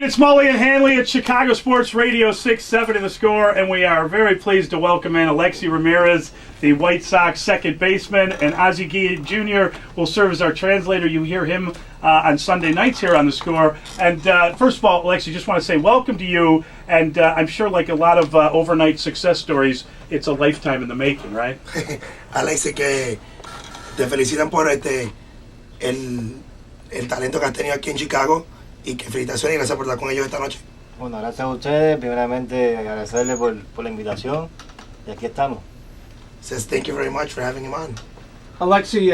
It's Mully and Hanley at Chicago Sports Radio 6-7 in the score, and we are very pleased to welcome in Alexei Ramirez, the White Sox second baseman, and Ozzie Guillen Jr. will serve as our translator. You hear him on Sunday nights here on the score. And first of all, Alexei, just want to say welcome to you, and I'm sure like a lot of overnight success stories, it's a lifetime in the making, right? Alexei, que te felicitan por el talento que has tenido aquí en Chicago. Y que felicitaciones y gracias por estar con ellos esta noche. Bueno, gracias a ustedes. Primeramente agradecerle por la invitación y aquí estamos. Says thank you very much for having him on. Alexei,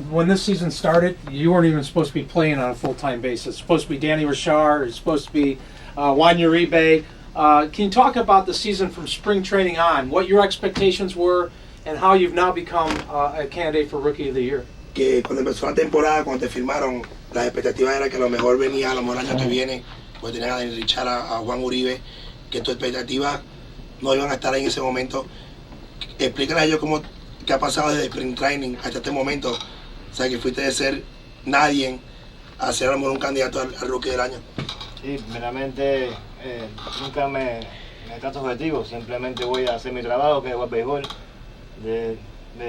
when this season started, you weren't even supposed to be playing on a full-time basis. It's supposed to be Danny Richard, it's supposed to be Juan Uribe. Can you talk about the season from spring training on, what your expectations were, and how you've now become a candidate for Rookie of the Year? Que cuando empezó la temporada, cuando te firmaron, las expectativas era que a lo mejor venía, a lo mejor el año que viene, pues tenían a Danny Richard, a Juan Uribe, que tus expectativas no iban a estar ahí en ese momento. Explícale a ellos qué ha pasado desde Spring Training hasta este momento. O sea, que fuiste de ser nadie a ser a lo mejor un candidato al Rookie del año. Sí, primeramente nunca me trato objetivo, simplemente voy a hacer mi trabajo, que es jugar béisbol. Desde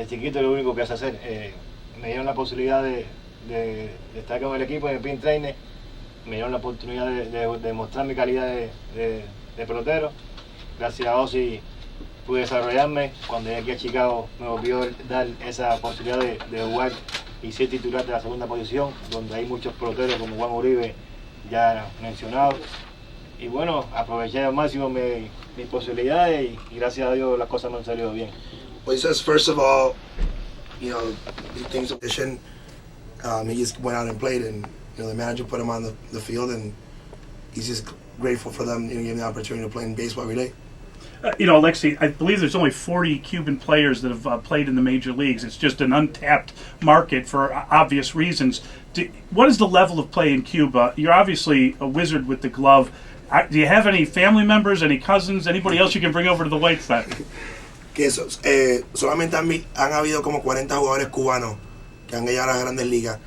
chiquito lo único que hace hacer. Me dieron la posibilidad de estar con el equipo en el Spring Training, me dieron la oportunidad de mostrar mi calidad de pelotero. Gracias a Ozzie pude desarrollarme. Cuando llegué aquí a Chicago me volvió a dar esa posibilidad de jugar y ser titular de la segunda posición, donde hay muchos peloteros como Juan Uribe ya mencionados. Y bueno, aproveché al máximo mis posibilidades y gracias a Dios las cosas me han salido bien. Well, he says, first of all, you know, he thinks of position. He just went out and played, and the manager put him on the field, and he's just grateful for them, giving the opportunity to play in baseball every day. Alexei, I believe there's only 40 Cuban players that have played in the major leagues. It's just an untapped market for obvious reasons. What is the level of play in Cuba? You're obviously a wizard with the glove. Do you have any family members, any cousins, anybody else you can bring over to the White Sox? Que solamente han habido como 40 jugadores cubanos que han llegado a las grandes ligas,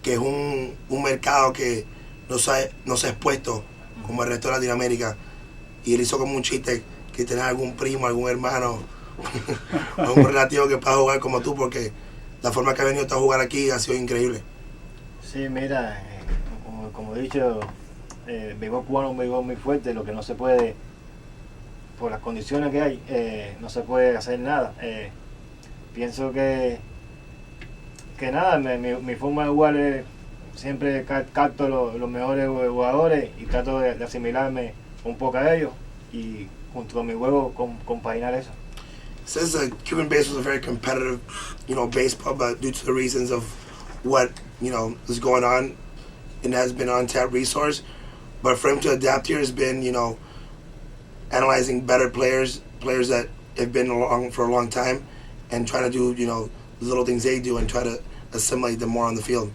que es un mercado que no se ha expuesto como el resto de Latinoamérica. Y él hizo como un chiste que tener algún primo, algún hermano o un relativo que pueda jugar como tú, porque la forma que ha venido a jugar aquí ha sido increíble. Sí, mira, como he dicho, el béisbol cubano es un béisbol muy fuerte, lo que no se puede, por las condiciones que hay, no se puede hacer nada. Pienso que nada, mi forma de jugar es siempre capto los mejores jugadores y trato de asimilarme un poco a ellos y junto con mi juego compaginar eso. It says Cuban baseball is a very competitive, baseball, but due to the reasons of what is going on, it has been an untapped resource. But for him to adapt here has been, analyzing better players that have been along for a long time, and trying to do, the little things they do and try to assimilate them more on the field.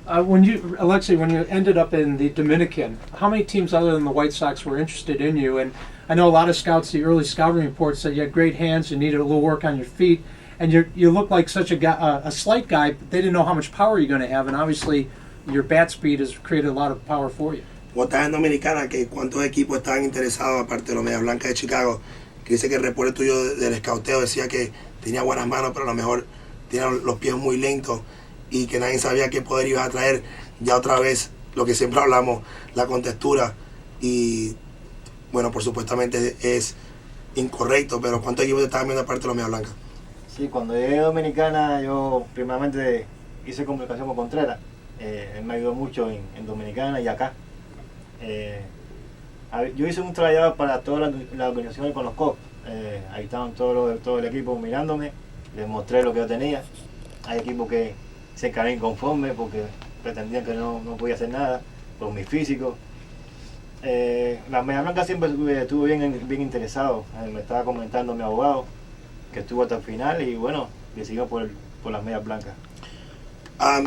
Alexei, when you ended up in the Dominican, how many teams other than the White Sox were interested in you? And I know a lot of scouts, the early scouting reports said you had great hands, you needed a little work on your feet, and you look like such a slight guy, but they didn't know how much power you're going to have, and obviously your bat speed has created a lot of power for you. Cuando estás en Dominicana, que cuántos equipos estaban interesados, aparte de los Medias Blancas de Chicago, que dice que el reporte tuyo del escauteo decía que tenía buenas manos, pero a lo mejor tenía los pies muy lentos y que nadie sabía qué poder ibas a traer. Ya otra vez, lo que siempre hablamos, la contextura, y bueno, por supuestamente es incorrecto, pero ¿cuántos equipos te estaban viendo aparte de los Medias Blancas? Sí, cuando llegué a Dominicana, yo primeramente hice comunicación con Contreras. Él me ayudó mucho en Dominicana y acá. Yo hice un tryout para todas las organizaciones con los Cubs. Ahí estaban todo el equipo mirándome, les mostré lo que yo tenía. Hay equipos que se quedaron inconformes porque pretendían que no podía hacer nada por mi físico. Las Medias Blancas siempre estuve bien interesado. Me estaba comentando mi abogado que estuvo hasta el final y bueno, decidió por las Medias Blancas.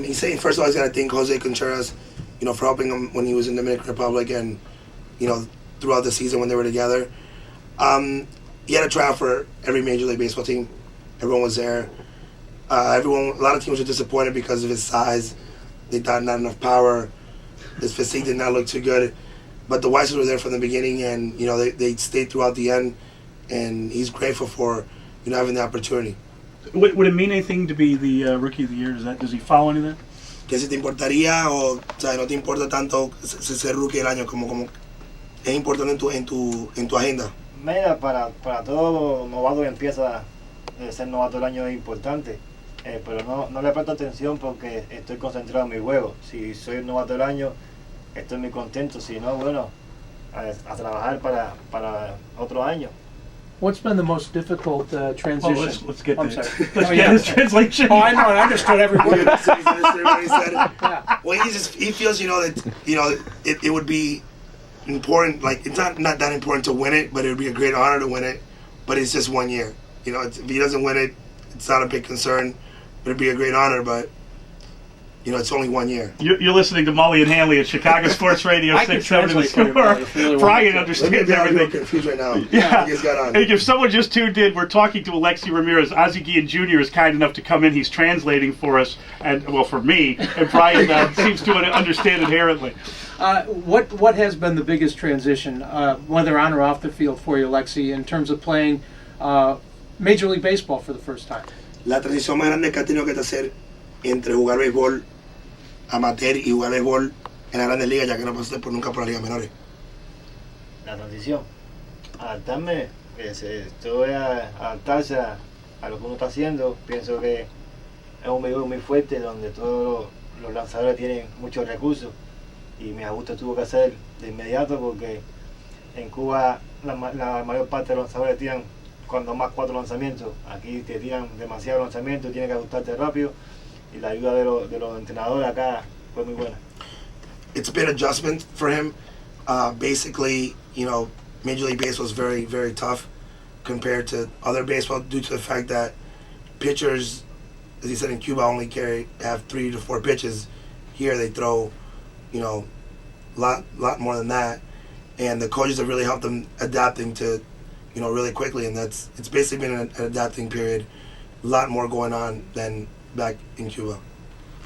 He's saying, first of all, he's got to thank Jose Contreras, for helping him when he was in the Dominican Republic and, throughout the season when they were together. He had a tryout for every Major League Baseball team. Everyone was there. A lot of teams were disappointed because of his size. They thought not enough power. His physique did not look too good. but the White Sox were there from the beginning, and you know they stayed throughout the end, and he's grateful for having the opportunity. Would it mean anything to be the Rookie of the Year? Does he follow any of that? Que si te importaría o sea, no te importa tanto ser Rookie del año como es importante en tu agenda. Mira, para todo novato que empieza, ser novato del año es importante, pero no le presto atención porque estoy concentrado en mi juego. Si soy el novato del año, estoy muy contento. Si no, bueno, a trabajar para otro año. What's been the most difficult transition? Well, let's get I'm this. sorry. Let's Oh, get yeah, his okay. translation. Oh, I know. I understood every word. Yeah. Well, he feels that it would be important. Like it's not that important to win it, but it would be a great honor to win it. But it's just 1 year. If he doesn't win it, it's not a big concern. It'd be a great honor, but it's only 1 year. You're listening to Mully and Hanley at Chicago Sports Radio I can 6-7 in the translate for you, score. Mully, if you really want Brian me to. understands I'm everything. confused right now. Yeah. You just got on. Hey, if someone just tuned in, we're talking to Alexei Ramirez. Ozzie Guillen Jr. is kind enough to come in. He's translating for us, and well, for me, and Brian seems to understand inherently. What has been the biggest transition, whether on or off the field for you, Alexei, in terms of playing Major League Baseball for the first time? La transición más grande que has tenido que hacer entre jugar béisbol amateur y jugar béisbol en las grandes ligas, ya que no pasaste nunca por las ligas menores. La transición, adaptarme, todo es adaptarse a lo que uno está haciendo. Pienso que es un béisbol muy fuerte donde todos los lanzadores tienen muchos recursos y mi ajuste tuvo que hacer de inmediato porque en Cuba la mayor parte de los lanzadores tiran cuando más 4 lanzamientos. Aquí te tiran demasiados lanzamientos, tienes que ajustarte rápido y la ayuda de los entrenadores acá fue muy buena. It's been adjustment for him. Basically, Major League Baseball is very, very tough compared to other baseball due to the fact that pitchers, as he said in Cuba, only have 3 to 4 pitches. Here they throw, lot more than that, and the coaches have really helped them adapting to, really quickly, and it's basically been an adapting period. A lot more going on than back in Cuba.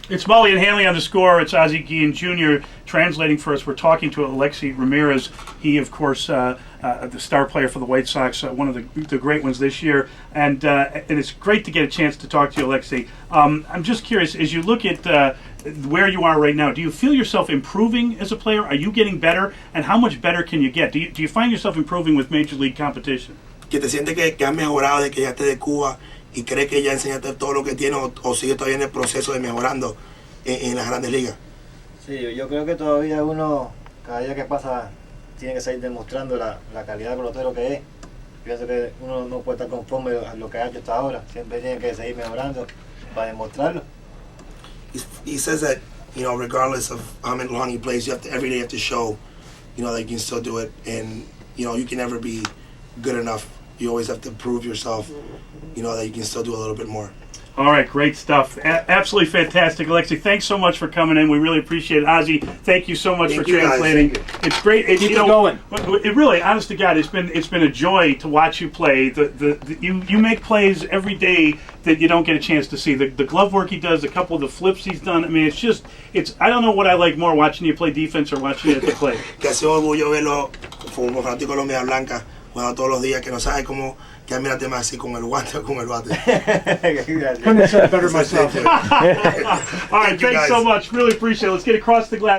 It's Mully and Hanley on the score. It's Ozzie Guillen Jr. translating for us. We're talking to Alexei Ramirez. He, of course, the star player for the White Sox, one of the great ones this year. And it's great to get a chance to talk to you, Alexei. I'm just curious, as you look at where you are right now, do you feel yourself improving as a player? Are you getting better? And how much better can you get? Do you find yourself improving with Major League competition? Que te sientes que has mejorado de que ya estés de Cuba y crees que ya enseñaste todo lo que tienes o sigues todavía en el proceso de mejorando en las grandes ligas. Sí, yo creo que todavía uno, cada día que pasa, tiene que seguir demostrando la calidad de pelotero que es. Pienso que uno no puede estar conforme a lo que ha hecho hasta ahora, siempre tiene que seguir mejorando para demostrarlo. He says that, regardless of how long he plays, every day you have to show, that you can still do it, and you can never be good enough. You always have to prove yourself, that you can still do a little bit more. All right, great stuff. Absolutely fantastic, Alexei. Thanks so much for coming in. We really appreciate it. Ozzie, thank you so much for translating. It's great. Keep it going. It really, honest to God, it's been a joy to watch you play. You make plays every day that you don't get a chance to see. The glove work he does, a couple of the flips he's done. I mean, I don't know what I like more, watching you play defense or watching you at the plate. Que hace orgullo verlo como fanático de los Medias Blancas jugando todos los días, que no sabe cómo que admirarte más así con el guante o con el bate. Couldn't have said it better myself. All right, thanks so much. Really appreciate it. Let's get across the glass.